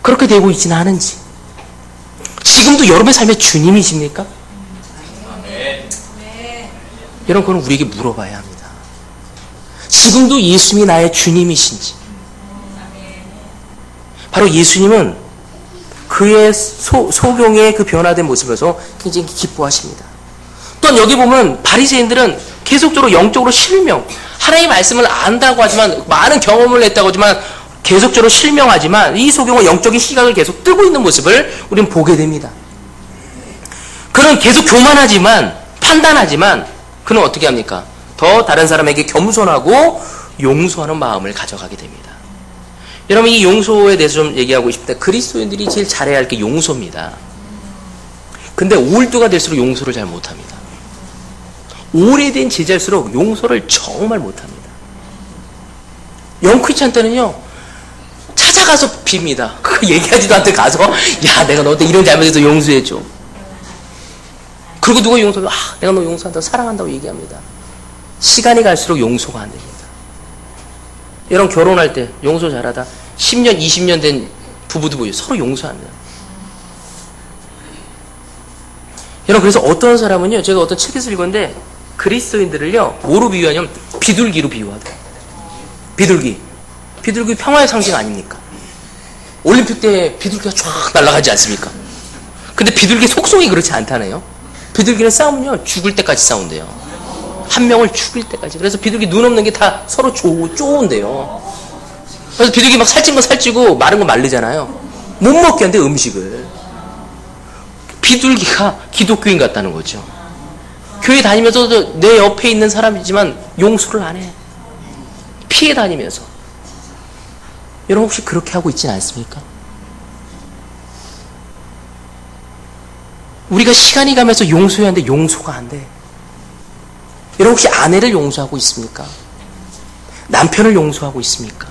그렇게 되고 있지는 않은지. 지금도 여러분의 삶의 주님이십니까? 여러분 그건 우리에게 물어봐야 합니다. 지금도 예수님이 나의 주님이신지. 바로 예수님은 그의 소경의 그 변화된 모습에서 굉장히 기뻐하십니다. 또한 여기 보면 바리새인들은 계속적으로 영적으로 실명, 하나님의 말씀을 안다고 하지만 많은 경험을 했다고 하지만 계속적으로 실명하지만 이 소경은 영적인 시각을 계속 뜨고 있는 모습을 우리는 보게 됩니다. 그는 계속 교만하지만 판단하지만 그는 어떻게 합니까? 더 다른 사람에게 겸손하고 용서하는 마음을 가져가게 됩니다. 여러분 이 용서에 대해서 좀 얘기하고 싶은데 그리스도인들이 제일 잘해야 할 게 용서입니다. 근데 올드가 될수록 용서를 잘 못합니다. 오래된 제자일수록 용서를 정말 못합니다. 영크리스찬 때는요 찾아가서 빕니다. 그 얘기하지도 않대 가서 야 내가 너한테 이런 잘못해서 용서해줘. 그리고 누가 용서하면 내가 너 용서한다고 사랑한다고 얘기합니다. 시간이 갈수록 용서가 안 됩니다. 여러분 결혼할 때 용서 잘하다 10년 20년 된 부부도 보여요. 서로 용서합니다. 여러분 그래서 어떤 사람은요 제가 어떤 책에서 읽었는데 그리스도인들을요 뭐로 비유하냐면 비둘기로 비유하대요. 비둘기 평화의 상징 아닙니까? 올림픽 때 비둘기가 쫙 날아가지 않습니까? 근데 비둘기 속성이 그렇지 않다네요. 비둘기는 싸우면요 죽을 때까지 싸운대요. 한 명을 죽일 때까지. 그래서 비둘기 눈 없는 게 다 서로 쪼은대요. 그래서 비둘기 막 살찐 거 살찌고 마른 거 마르잖아요. 못 먹게 한대 음식을. 비둘기가 기독교인 같다는 거죠. 교회 다니면서도 내 옆에 있는 사람이지만 용서를 안 해. 피해 다니면서. 여러분 혹시 그렇게 하고 있지는 않습니까? 우리가 시간이 가면서 용서해야 하는데 용서가 안 돼. 여러분 혹시 아내를 용서하고 있습니까? 남편을 용서하고 있습니까?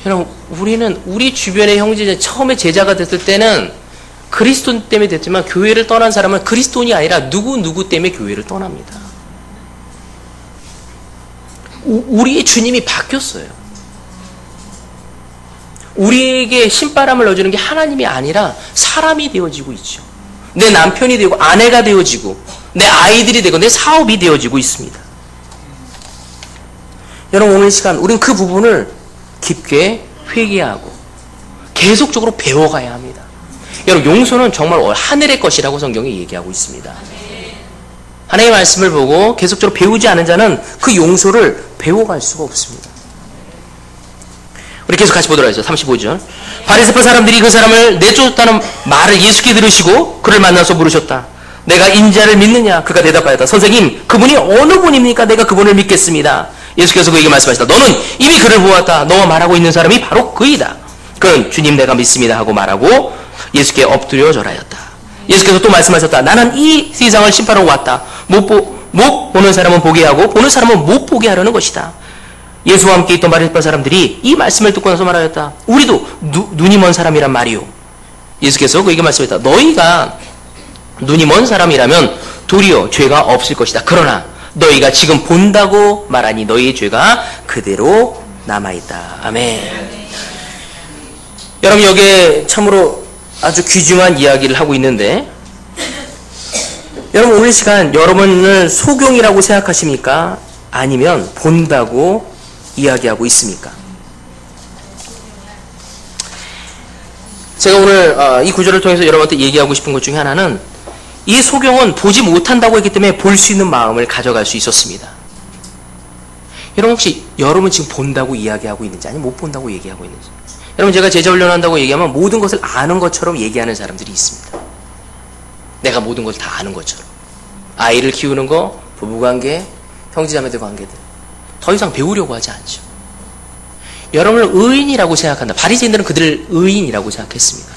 여러분 우리는 우리 주변의 형제 처음에 제자가 됐을 때는 그리스도 때문에 됐지만 교회를 떠난 사람은 그리스도인이 아니라 누구 때문에 교회를 떠납니다. 우리의 주님이 바뀌었어요. 우리에게 신바람을 넣어주는 게 하나님이 아니라 사람이 되어지고 있죠. 내 남편이 되고 아내가 되어지고 내 아이들이 되고 내 사업이 되어지고 있습니다. 여러분 오늘 시간 우리는 그 부분을 깊게 회개하고 계속적으로 배워가야 합니다. 여러분 용서는 정말 하늘의 것이라고 성경이 얘기하고 있습니다. 하나님의 말씀을 보고 계속적으로 배우지 않은 자는 그 용서를 배워갈 수가 없습니다. 우리 계속 같이 보도록 하죠. 35절. 바리새파 사람들이 그 사람을 내쫓았다는 말을 예수께 들으시고 그를 만나서 물으셨다. 내가 인자를 믿느냐? 그가 대답하였다. 선생님, 그분이 어느 분입니까? 내가 그분을 믿겠습니다. 예수께서 그에게 말씀하시다. 너는 이미 그를 보았다. 너와 말하고 있는 사람이 바로 그이다. 그는 주님 내가 믿습니다 하고 말하고 예수께 엎드려 절하였다. 예수께서 또 말씀하셨다. 나는 이 세상을 심판하러 왔다. 못 보는 사람은 보게 하고 보는 사람은 못 보게 하려는 것이다. 예수와 함께 있던 바리새파 사람들이 이 말씀을 듣고 나서 말하였다. 우리도 눈이 먼 사람이란 말이오. 예수께서 그에게 말씀하셨다. 너희가 눈이 먼 사람이라면 도리어 죄가 없을 것이다. 그러나 너희가 지금 본다고 말하니 너희의 죄가 그대로 남아있다. 아멘. 여러분 여기에 참으로 아주 귀중한 이야기를 하고 있는데 여러분 오늘 시간 여러분을 소경이라고 생각하십니까? 아니면 본다고 이야기하고 있습니까? 제가 오늘 이 구절을 통해서 여러분한테 얘기하고 싶은 것 중에 하나는 이 소경은 보지 못한다고 했기 때문에 볼 수 있는 마음을 가져갈 수 있었습니다. 여러분 혹시 여러분 지금 본다고 이야기하고 있는지 아니면 못 본다고 얘기하고 있는지. 여러분 제가 제자 훈련한다고 얘기하면 모든 것을 아는 것처럼 얘기하는 사람들이 있습니다. 내가 모든 걸 다 아는 것처럼. 아이를 키우는 거, 부부관계, 형제자매들 관계들. 더 이상 배우려고 하지 않죠. 여러분을 의인이라고 생각한다. 바리새인들은 그들을 의인이라고 생각했습니다.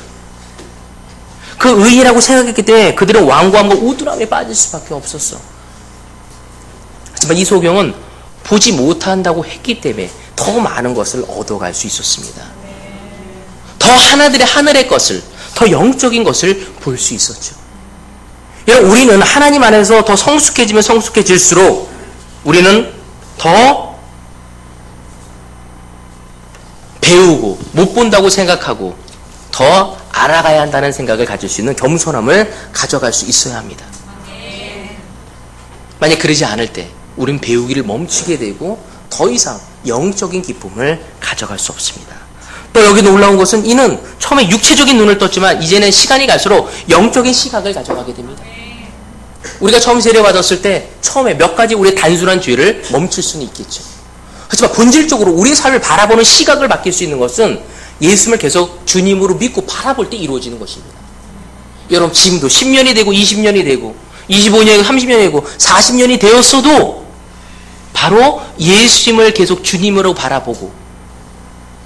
그 의인이라고 생각했기 때문에 그들은 완고함과 우둔함에 빠질 수밖에 없었어. 하지만 이 소경은 보지 못한다고 했기 때문에 더 많은 것을 얻어갈 수 있었습니다. 더 하늘의 것을, 더 영적인 것을 볼 수 있었죠. 여러분, 우리는 하나님 안에서 더 성숙해지면 성숙해질수록 우리는 더 배우고 못 본다고 생각하고 더 알아가야 한다는 생각을 가질 수 있는 겸손함을 가져갈 수 있어야 합니다. 만약 그러지 않을 때 우린 배우기를 멈추게 되고 더 이상 영적인 기쁨을 가져갈 수 없습니다. 또 여기 놀라운 것은 이는 처음에 육체적인 눈을 떴지만 이제는 시간이 갈수록 영적인 시각을 가져가게 됩니다. 우리가 처음 세례받았을 때 처음에 몇 가지 우리의 단순한 죄를 멈출 수는 있겠죠. 하지만 본질적으로 우리의 삶을 바라보는 시각을 바뀔 수 있는 것은 예수님을 계속 주님으로 믿고 바라볼 때 이루어지는 것입니다. 여러분 지금도 10년이 되고 20년이 되고 25년이 30년이 되고 40년이 되었어도 바로 예수님을 계속 주님으로 바라보고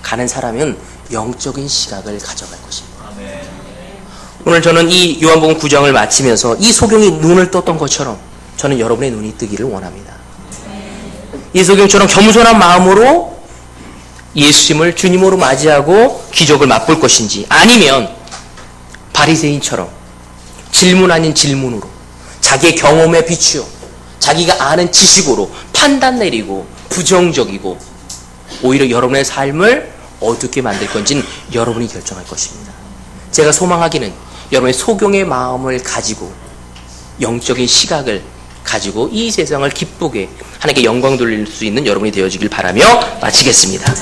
가는 사람은 영적인 시각을 가져갈 것입니다. 오늘 저는 이 요한복음 9장을 마치면서 이 소경이 눈을 떴던 것처럼 저는 여러분의 눈이 뜨기를 원합니다. 이 소경처럼 겸손한 마음으로 예수님을 주님으로 맞이하고 기적을 맛볼 것인지 아니면 바리새인처럼 질문 아닌 질문으로 자기의 경험에 비추어 자기가 아는 지식으로 판단 내리고 부정적이고 오히려 여러분의 삶을 어둡게 만들 건지는 여러분이 결정할 것입니다. 제가 소망하기는 여러분의 소경의 마음을 가지고 영적인 시각을 가지고 이 세상을 기쁘게 하나님께 영광 돌릴 수 있는 여러분이 되어지길 바라며 마치겠습니다.